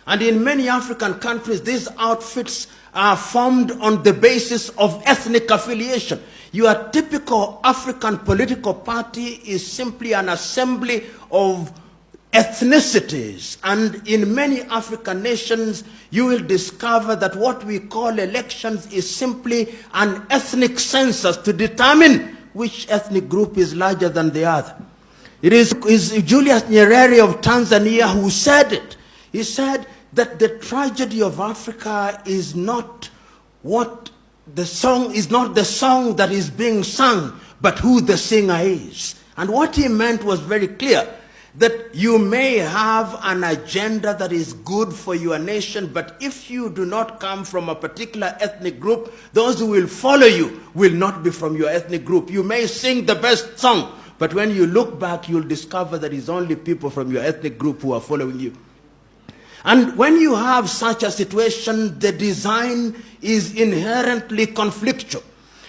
And in many African countries, these outfits are formed on the basis of ethnic affiliation. Your typical African political party is simply an assembly of ethnicities. And in many African nations, you will discover that what we call elections is simply an ethnic census to determine which ethnic group is larger than the other. It is Julius Nyerere of Tanzania who said it. He said that the tragedy of Africa is not what the song is, not the song that is being sung, but who the singer is. And what he meant was very clear, that you may have an agenda that is good for your nation, but if you do not come from a particular ethnic group, those who will follow you will not be from your ethnic group. You may sing the best song, but when you look back, you'll discover that it's only people from your ethnic group who are following you. And when you have such a situation, the design is inherently conflictual.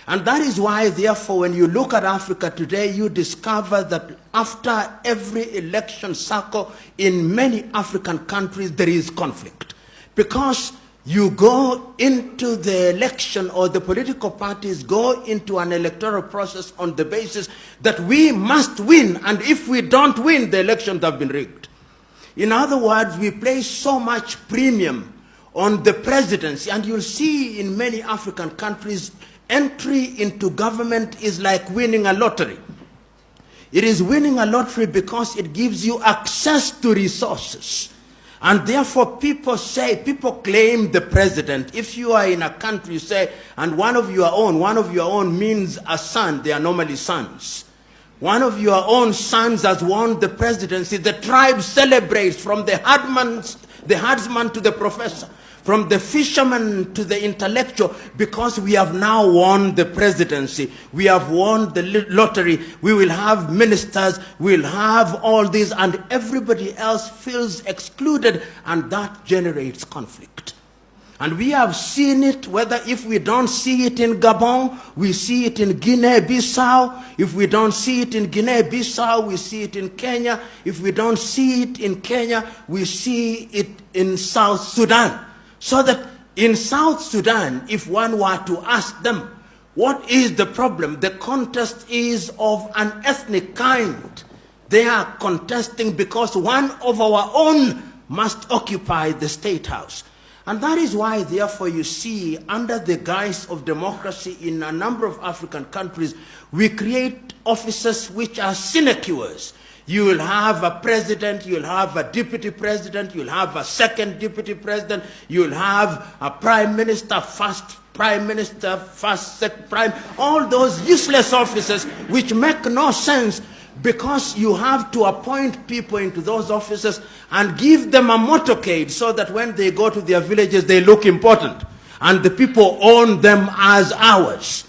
And that is why, therefore, when you look at Africa today, you discover that after every election cycle in many African countries, there is conflict. Because you go into the election, or the political parties go into an electoral process on the basis that we must win, and if we don't win, the elections have been rigged. In other words, we place so much premium on the presidency, and you'll see in many African countries, entry into government is like winning a lottery. It is winning a lottery because it gives you access to resources. And therefore people claim the president. If you are in a country, you say, and one of your own means a son, they are normally sons. One of your own sons has won the presidency. The tribe celebrates, from the herdsman to the professor, from the fisherman to the intellectual, because we have now won the presidency. We have won the lottery. We will have ministers. We'll have all this, and everybody else feels excluded, and that generates conflict. And we have seen it, whether if we don't see it in Gabon, we see it in Guinea-Bissau. If we don't see it in Guinea-Bissau, we see it in Kenya. If we don't see it in Kenya, we see it in South Sudan. So that in South Sudan, if one were to ask them, what is the problem? The contest is of an ethnic kind. They are contesting because one of our own must occupy the state house. And that is why, therefore, you see, under the guise of democracy in a number of African countries, we create offices which are sinecures. You will have a president, you'll have a deputy president, you'll have a second deputy president, you'll have a prime minister, first prime minister, first second prime, all those useless offices which make no sense, because you have to appoint people into those offices and give them a motorcade so that when they go to their villages, they look important and the people own them as ours.